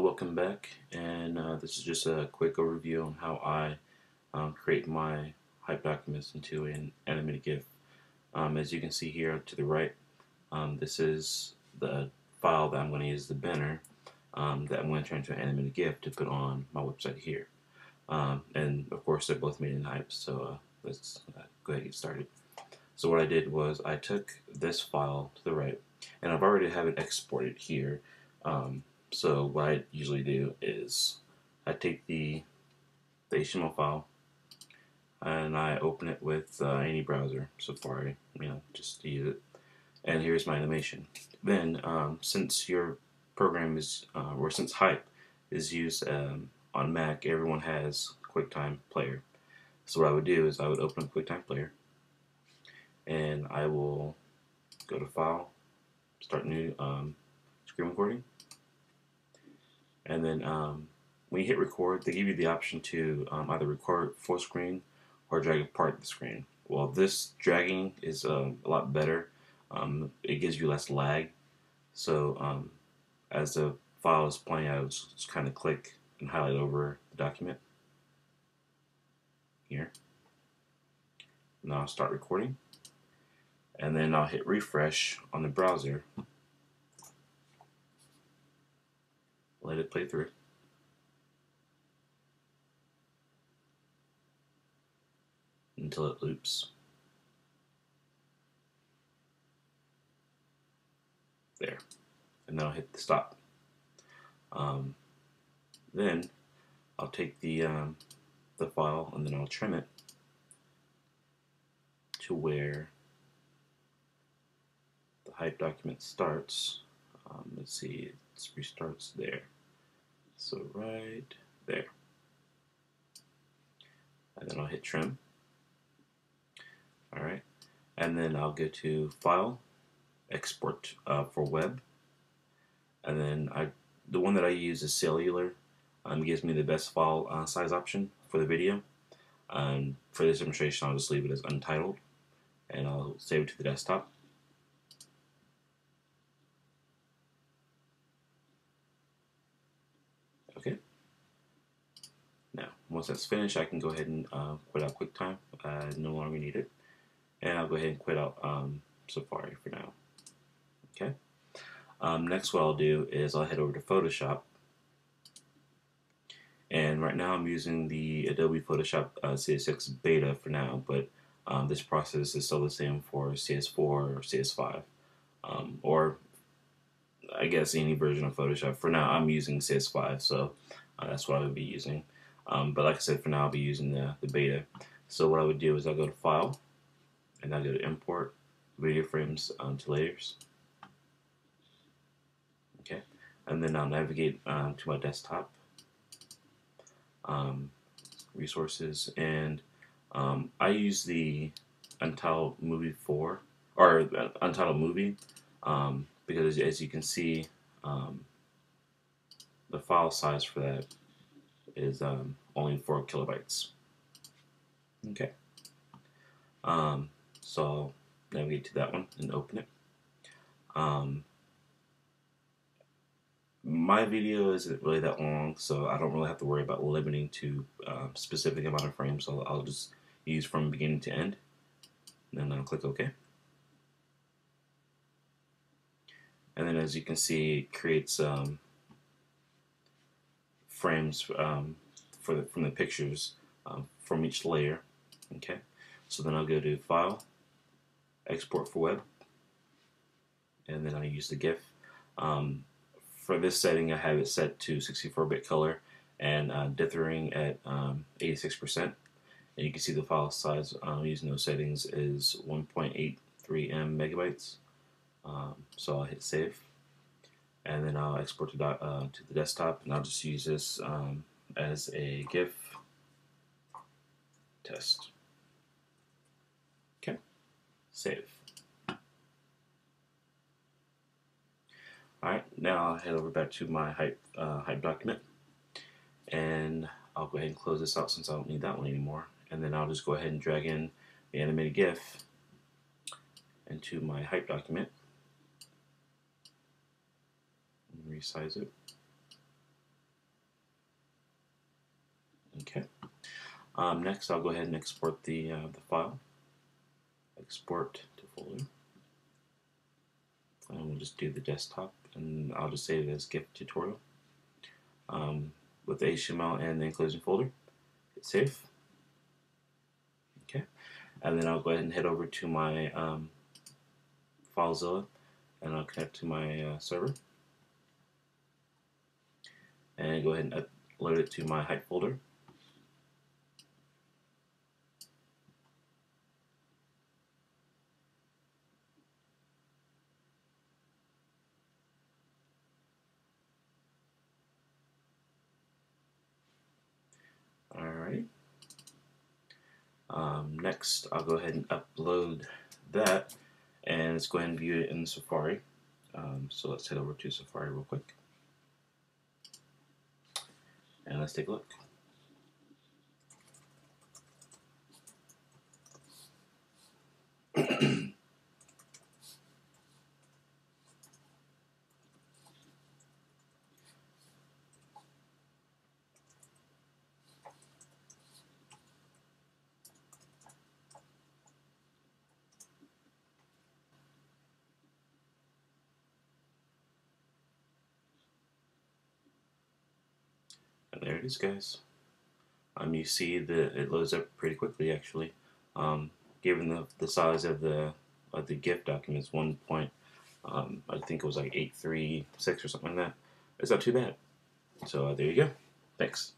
Welcome back, and this is just a quick overview on how I create my hype documents into an animated GIF. As you can see here to the right, this is the file that I'm going to use, the banner that I'm going to turn into an animated GIF to put on my website here. And of course they're both made in hype, so let's go ahead and get started. So what I did was I took this file to the right, and I've already have it exported here. So what I usually do is I take the HTML file and I open it with any browser, Safari, just to use it. And here's my animation. Then, since your program is, or since Hype is used on Mac, everyone has QuickTime Player. So what I would do is I would open up QuickTime Player, and I will go to File, Start New Screen Recording. And then when you hit record, they give you the option to either record full screen or drag apart the screen. Well, this dragging is a lot better. It gives you less lag. So as the file is playing, I would just kind of click and highlight over the document here. Now I'll start recording. And then I'll hit refresh on the browser. Let it play through. Until it loops. There. And then I'll hit the stop. Then I'll take the file and then I'll trim it to where the hype document starts. Let's see, it restarts there. So right there. And then I'll hit trim. Alright. And then I'll go to File, Export for Web. And then the one that I use is Cellular. It gives me the best file size option for the video. For this demonstration, I'll just leave it as untitled. And I'll save it to the desktop. Okay. Now, once that's finished, I can go ahead and quit out QuickTime. I no longer need it. And I'll go ahead and quit out Safari for now. Okay. Next, what I'll do is I'll head over to Photoshop. And right now I'm using the Adobe Photoshop CS6 beta for now, but this process is still the same for CS4 or CS5. Or I guess any version of Photoshop. For now, I'm using CS5, so that's what I would be using. But like I said, for now, I'll be using the beta. So what I would do is I'll go to File, and I'll go to Import Video Frames to Layers. Okay, and then I'll navigate to my desktop, Resources, and I use the Untitled Movie 4, or Untitled Movie, because as you can see, the file size for that is only 4 kilobytes. Okay. So I'll navigate to that one and open it. My video isn't really that long, so I don't really have to worry about limiting to specific amount of frames. So I'll just use from beginning to end. And then I'll click OK. And then as you can see, it creates frames from the pictures from each layer. Okay. So then I'll go to File, Export for Web, and then I use the GIF. For this setting, I have it set to 64-bit color and dithering at 86%. And you can see the file size using those settings is 1.83 megabytes. So I'll hit Save, and then I'll export to the desktop, and I'll just use this as a GIF test. Okay, save. Alright, now I'll head over back to my hype document, and I'll go ahead and close this out since I don't need that one anymore. And then I'll just go ahead and drag in the animated GIF into my hype document and resize it. Okay. Next, I'll go ahead and export the file. Export to folder. And we'll just do the desktop, and I'll just save it as GIF tutorial with the HTML and the inclusion folder. Hit save. Okay. And then I'll go ahead and head over to my FileZilla, and I'll connect to my server. And go ahead and upload it to my hype folder. Alright. Next, I'll go ahead and upload that, and let's go ahead and view it in Safari. So let's head over to Safari real quick, and let's take a look. And there it is, guys. You see that it loads up pretty quickly, actually. Given the size of the GIF document is I think it was like 836 or something like that. It's not too bad. So there you go. Thanks.